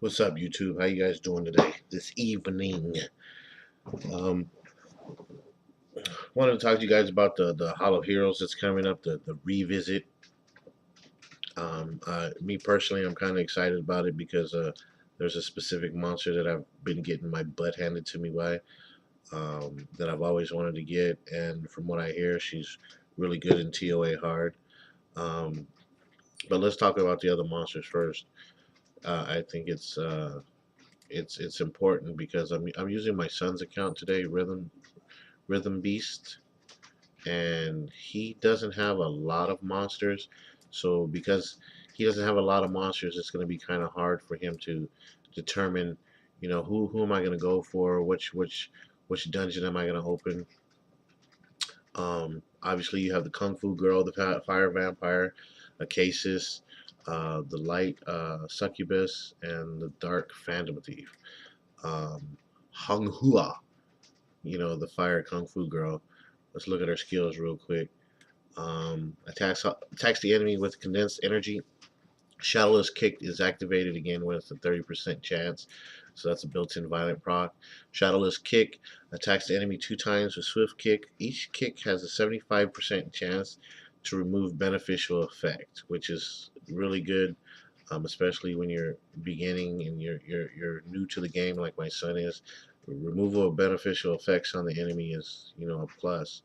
What's up, YouTube? How you guys doing today? This evening, um, wanted to talk to you guys about the Hall of Heroes that's coming up, the revisit. Me personally, I'm kind of excited about it because there's a specific monster that I've been getting my butt handed to me by, that I've always wanted to get, and from what I hear, she's really good in TOA hard. Um, but let's talk about the other monsters first. I think it's important because I'm using my son's account today, Rhythm Beast, and he doesn't have a lot of monsters. So because he doesn't have a lot of monsters, it's going to be kind of hard for him to determine, who am I going to go for, which dungeon am I going to open. Obviously, you have the Kung Fu Girl, the Fire Vampire, Acasis, the Light Succubus, and the Dark Phantom Thief. Hung Hua, the Fire Kung Fu Girl. Let's look at her skills real quick. Attacks the enemy with condensed energy. Shadowless Kick is activated again with a 30% chance, so that's a built-in violent proc. Shadowless Kick attacks the enemy 2 times with Swift Kick. Each kick has a 75% chance to remove beneficial effect, which is really good, especially when you're beginning and you're new to the game, like my son is. Removal of beneficial effects on the enemy is a plus.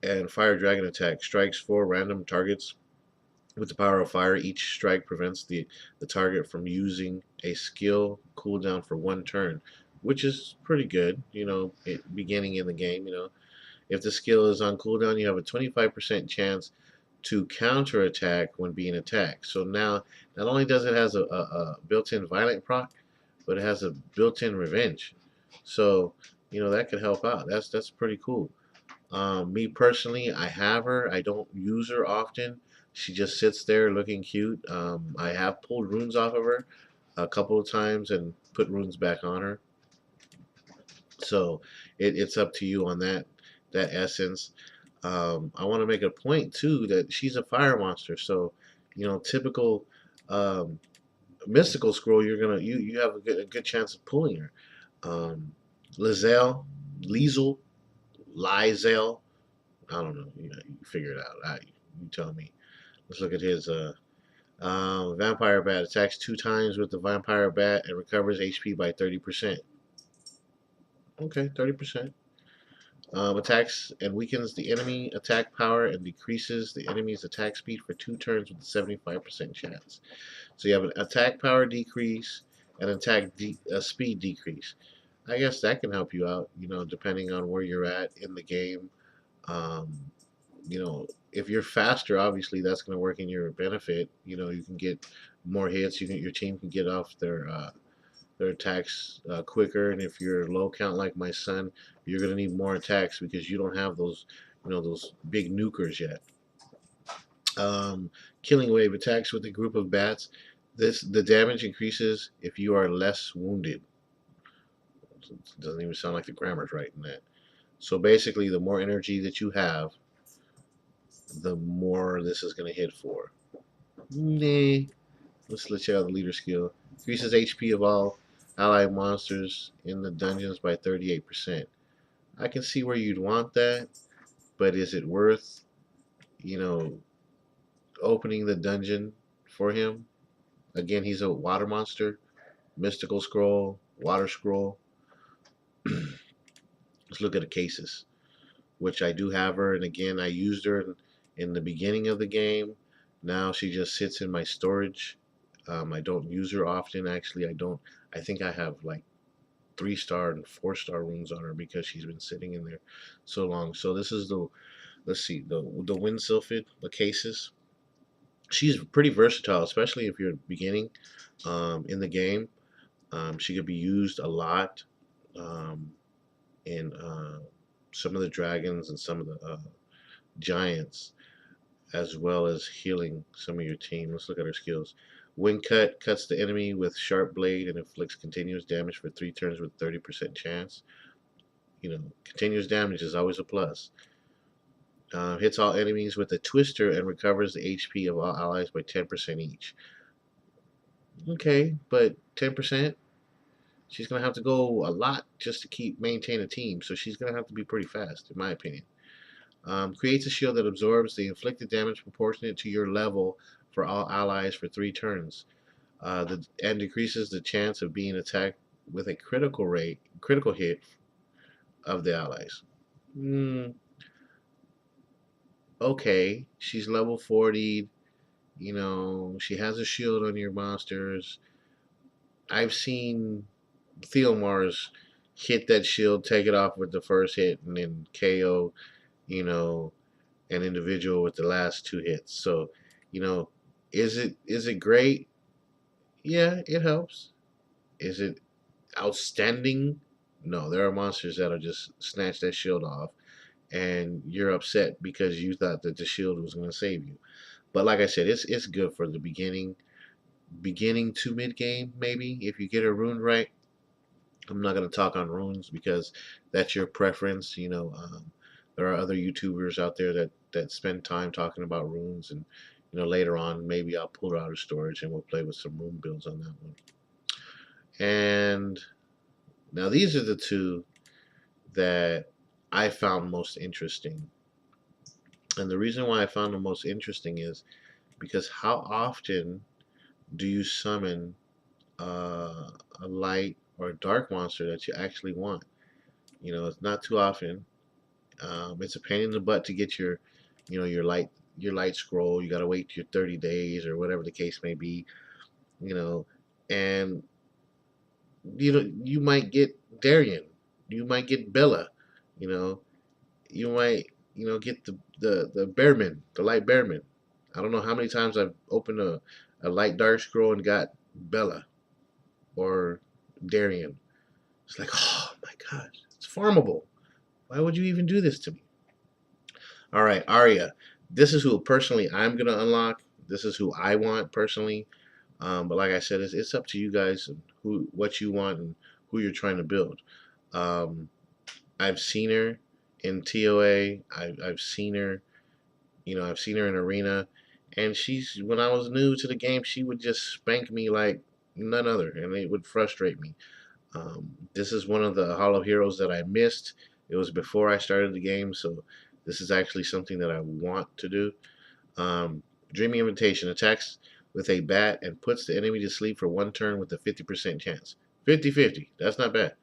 And Fire Dragon Attack strikes 4 random targets with the power of fire. Each strike prevents the target from using a skill cooldown for 1 turn, which is pretty good, beginning in the game. If the skill is on cooldown, you have a 25% chance to counterattack when being attacked. So now, not only does it has a built-in violent proc, but it has a built-in revenge. So, that could help out. That's pretty cool. Me personally, I have her. I don't use her often. She just sits there looking cute. I have pulled runes off of her a couple of times and put runes back on her. So it's up to you on that essence. I want to make a point too that she's a fire monster. So typical um, mystical scroll, you have a good chance of pulling her. Um, Lizelle, Liesel, Lizel. I don't know. You figure it out. You tell me. Let's look at his vampire bat. Attacks 2 times with the vampire bat and recovers HP by 30%. Okay, 30%. Attacks and weakens the enemy attack power and decreases the enemy's attack speed for 2 turns with a 75% chance. So you have an attack power decrease and speed decrease. I guess that can help you out, depending on where you're at in the game. Um, if you're faster, obviously that's going to work in your benefit. You can get more hits. Your team can get off their attacks quicker. And if you're low count like my son, you're going to need more attacks because you don't have those big nukers yet. Killing wave attacks with a group of bats. The damage increases if you are less wounded. It doesn't even sound like the grammar's right in that. So basically, the more energy that you have, the more this is going to hit for. Nah. Let's check out the leader skill. Increases HP of all allied monsters in the dungeons by 38%. I can see where you'd want that, but is it worth, you know, opening the dungeon for him? Again, he's a water monster. Mystical scroll, water scroll. Let's look at the cases, which I do have her, and again, I used her in the beginning of the game. Now she just sits in my storage. I don't use her often. Actually, I don't. I think I have like 3-star and 4-star runes on her because she's been sitting in there so long. So this is the let's see the Wind Sylphide, the cases. She's pretty versatile, especially if you're beginning in the game. She could be used a lot um, in some of the dragons and some of the giants, as well as healing some of your team. Let's look at her skills. Wind Cut cuts the enemy with sharp blade and inflicts continuous damage for 3 turns with 30% chance. Continuous damage is always a plus. Hits all enemies with a twister and recovers the HP of all allies by 10% each. Okay, but 10%, she's gonna have to go a lot just to keep maintain a team. So she's gonna have to be pretty fast, in my opinion. Creates a shield that absorbs the inflicted damage proportionate to your level for all allies for 3 turns. And decreases the chance of being attacked with a critical hit of the allies. Mm, okay, she's level 40. You know, she has a shield on your monsters. I've seen Theomars hit that shield, take it off with the first hit, and then KO, you know, an individual with the last 2 hits. So, you know, is it great? Yeah, it helps. Is it outstanding? No, there are monsters that'll just snatch that shield off, and you're upset because you thought that the shield was going to save you. But like I said, it's good for the beginning to mid game maybe if you get a rune right. I'm not going to talk on runes because that's your preference. There are other YouTubers out there that spend time talking about runes, and later on maybe I'll pull it out of storage and we'll play with some rune builds on that one. And now these are the two that I found most interesting. And the reason why I found them most interesting is because how often do you summon a light or a dark monster that you actually want? It's not too often. It's a pain in the butt to get your light scroll. You got to wait your 30 days or whatever the case may be. You know, and you might get Darien, you might get Bella, you know, you might get the Bearman, the light Bearman. I don't know how many times I've opened a light dark scroll and got Bella or Darien. It's like, oh my gosh, it's farmable. Why would you even do this to me? All right, Aria. This is who personally I'm gonna unlock. This is who I want personally. But like I said, it's up to you guys and what you want and who you're trying to build. Um, I've seen her in TOA. I've seen her. I've seen her in arena, and when I was new to the game, she would just spank me like none other, and it would frustrate me. This is one of the Hollow Heroes that I missed. It was before I started the game, so this is actually something that I want to do. Um, Dreaming Invitation attacks with a bat and puts the enemy to sleep for 1 turn with a 50% chance. 50-50. That's not bad.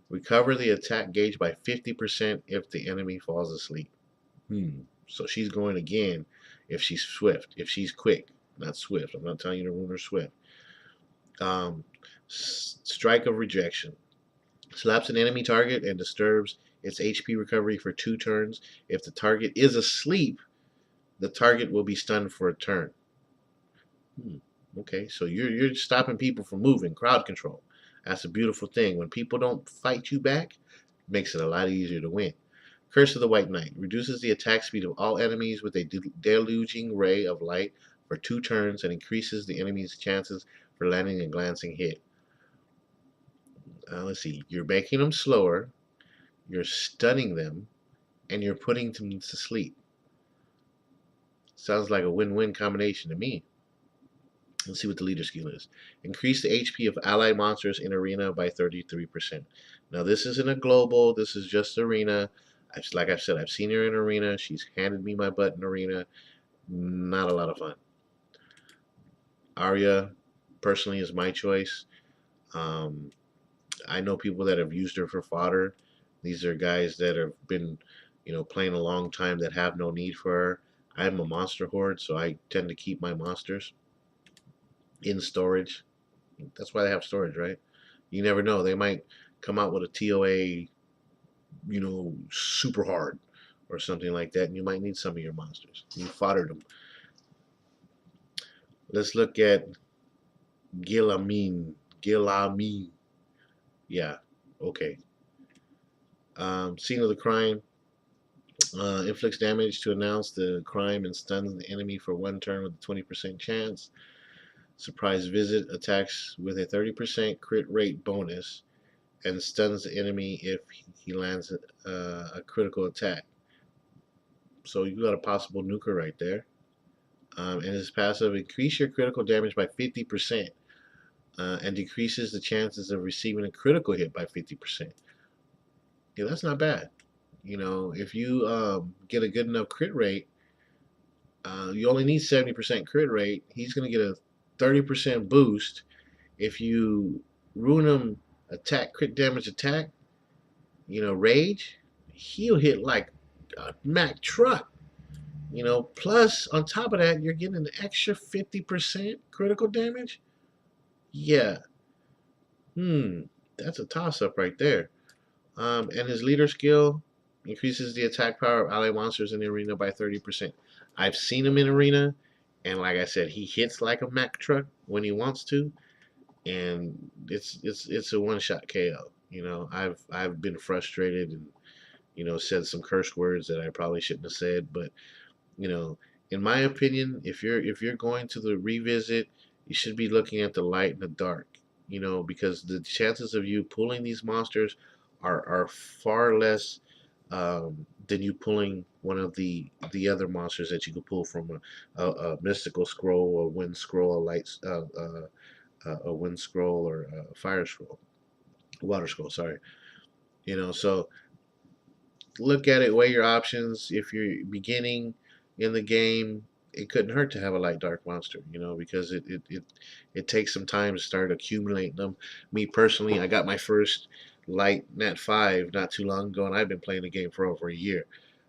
Recover the attack gauge by 50% if the enemy falls asleep. So she's going again if she's swift. If she's quick, not swift. I'm not telling you to run her swift. Strike of Rejection. Slaps an enemy target and disturbs its HP recovery for 2 turns. If the target is asleep, the target will be stunned for a turn. Okay, so you're stopping people from moving. Crowd control. That's a beautiful thing. When people don't fight you back, it makes it a lot easier to win. Curse of the White Knight reduces the attack speed of all enemies with a deluging ray of light for 2 turns and increases the enemy's chances for landing a glancing hit. Let's see. You're making them slower, you're stunning them, and you're putting them to sleep. Sounds like a win-win combination to me. Let's see what the leader skill is. Increase the HP of allied monsters in arena by 33%. Now this isn't a global, this is just arena. Like I've said, I've seen her in arena. She's handed me my butt in arena. Not a lot of fun. Aria, personally, is my choice. Um, I know people that have used her for fodder. These are guys that have been, playing a long time that have no need for her. I'm a monster horde, so I tend to keep my monsters in storage. That's why they have storage, right? You never know. They might come out with a TOA, super hard or something like that, and you might need some of your monsters. You foddered them. Let's look at Gilamine. Gilamine. Yeah, okay. Scene of the crime. Inflicts damage to announce the crime and stuns the enemy for 1 turn with a 20% chance. Surprise visit attacks with a 30% crit rate bonus and stuns the enemy if he lands a critical attack. So you got a possible nuker right there. And his passive, increase your critical damage by 50%. and decreases the chances of receiving a critical hit by 50%. Yeah, that's not bad. If you get a good enough crit rate, you only need 70% crit rate. He's going to get a 30% boost. If you ruin him attack, crit damage attack, rage, he'll hit like a Mack truck. Plus on top of that, you're getting an extra 50% critical damage. Yeah, that's a toss up right there. And his leader skill increases the attack power of ally monsters in the arena by 30%. I've seen him in arena, and like I said, he hits like a Mack truck when he wants to, and it's a one shot KO. I've been frustrated and said some curse words that I probably shouldn't have said, but you know, in my opinion, if you're going to the revisit, you should be looking at the light and the dark. Because the chances of you pulling these monsters are far less than you pulling one of the other monsters that you could pull from a mystical scroll, a wind scroll, a wind scroll, or a fire scroll, water scroll. Sorry. So look at it, weigh your options. If you're beginning in the game, it couldn't hurt to have a light dark monster, because it takes some time to start accumulating them. Me personally, I got my first light Nat 5 not too long ago, and I've been playing the game for over a year.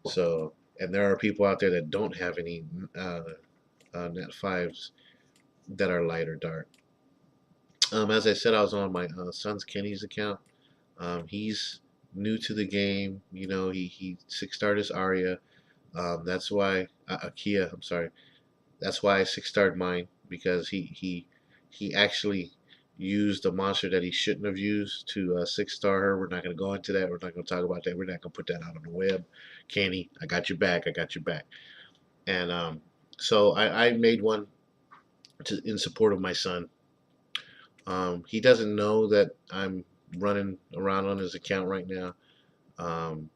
So, and there are people out there that don't have any Nat 5s that are light or dark. As I said, I was on my son's Kenny's account. He's new to the game. He six-starred his Aria. That's why Akia. I'm sorry. That's why I six-starred mine, because he actually used a monster that he shouldn't have used to six-star her. We're not going to go into that. We're not going to talk about that. We're not going to put that out on the web. Kenny, I got your back. I got your back. And so I made one in support of my son. He doesn't know that I'm running around on his account right now. Um,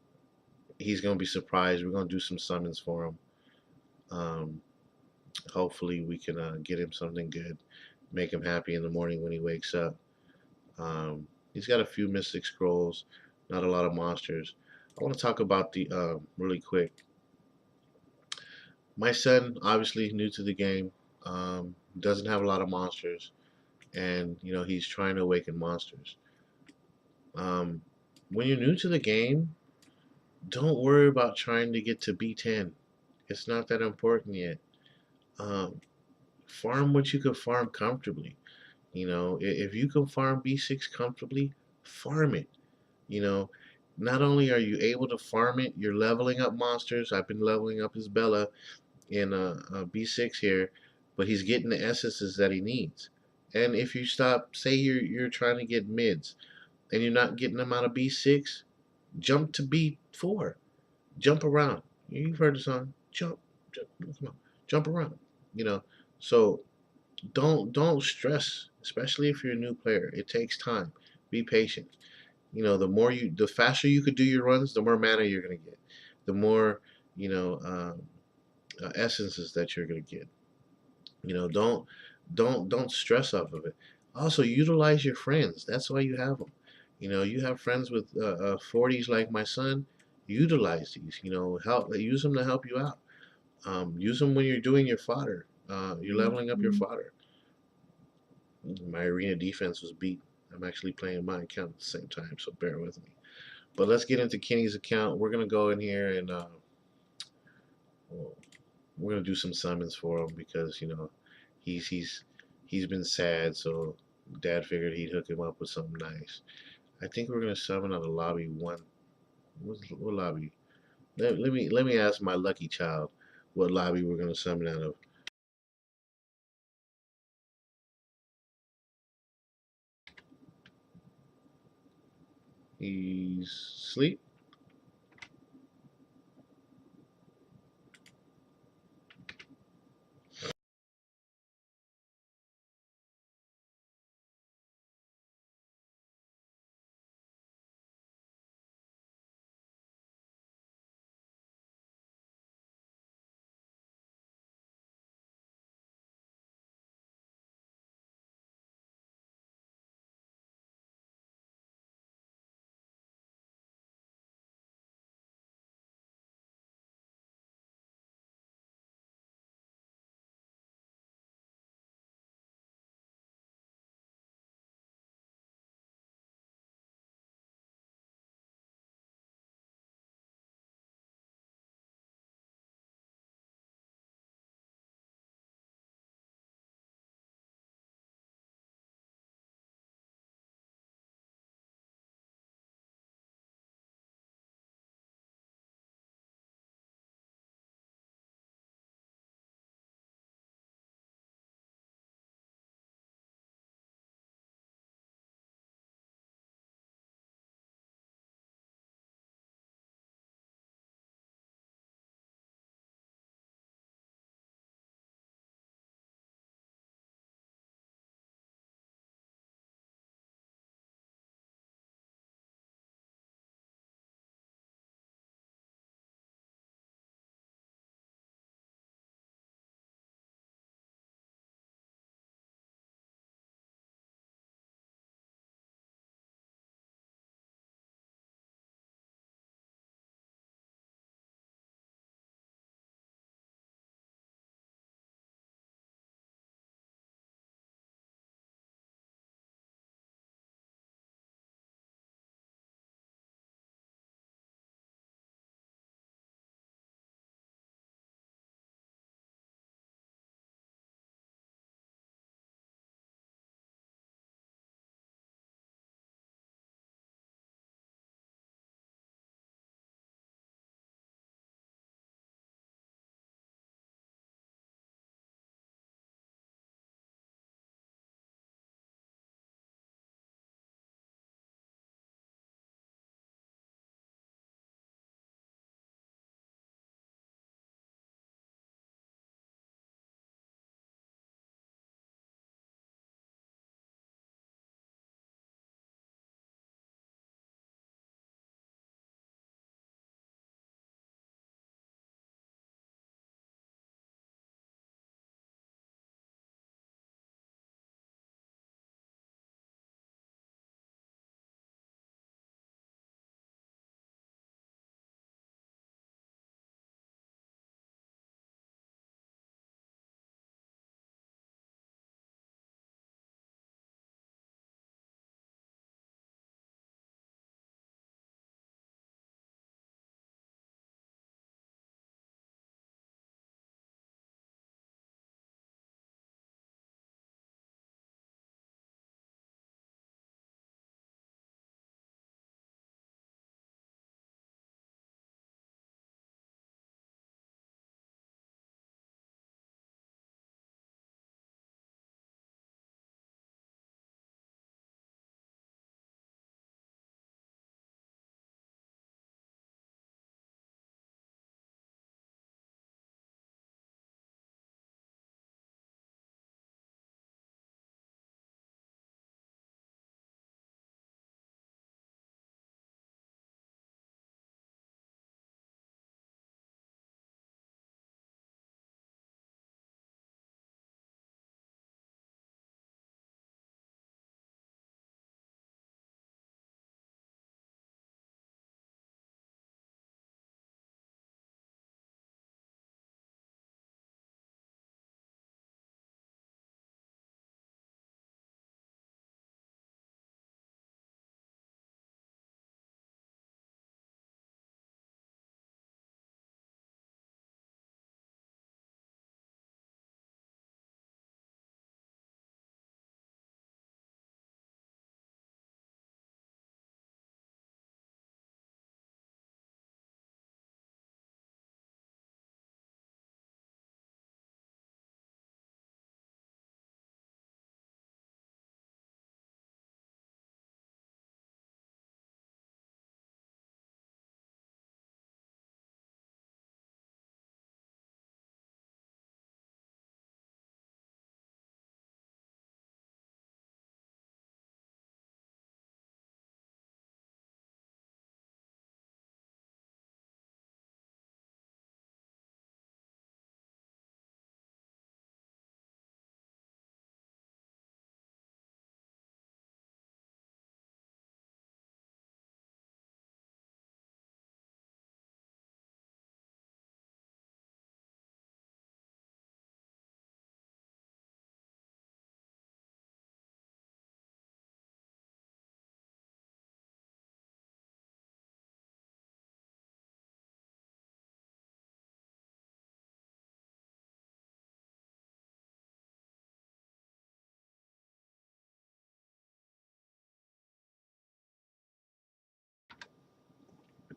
he's gonna be surprised. We're gonna do some summons for him. Um, hopefully, we can get him something good, make him happy in the morning when he wakes up. He's got a few mystic scrolls, not a lot of monsters. I want to talk about the really quick. My son, obviously new to the game, doesn't have a lot of monsters, and he's trying to awaken monsters. Um, when you're new to the game, don't worry about trying to get to B10. It's not that important yet. Um, farm what you can farm comfortably. If you can farm B6 comfortably, farm it. You know, not only are you able to farm it, you're leveling up monsters. I've been leveling up his Bella in B6 here, but he's getting the essences that he needs. And if you stop, say you're trying to get mids and you're not getting them out of B6, jump to B4. Jump around. You've heard the song. Jump, come on, jump around. You know, so don't stress, especially if you're a new player. It takes time. Be patient. The faster you could do your runs, the more mana you're gonna get. The more you know essences that you're gonna get. Don't stress off of it. Also, utilize your friends. That's why you have them. You have friends with 40s like my son. Utilize these. Use them to help you out. Use them when you're doing your fodder. You're leveling up your fodder. My arena defense was beat. I'm actually playing my account at the same time, so bear with me. But let's get into Kenny's account. We're gonna go in here and we're gonna do some summons for him because he's he's he's been sad, so Dad figured he'd hook him up with something nice. I think we're gonna summon out of lobby one. What lobby? Let me ask my lucky child what lobby we're gonna summon out of. He's asleep.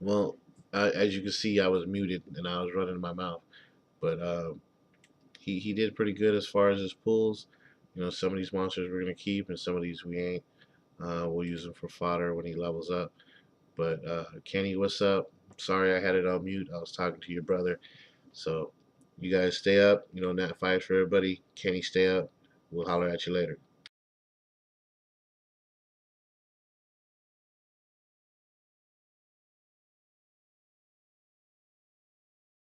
Well, as you can see, I was muted and I was running my mouth, but he did pretty good as far as his pulls. You know, some of these monsters we're gonna keep, and some of these we ain't. We'll use him for fodder when he levels up. But Kenny, what's up? Sorry I had it on mute. I was talking to your brother. So you guys stay up. You know, Nat 5 for everybody. Kenny, stay up. We'll holler at you later.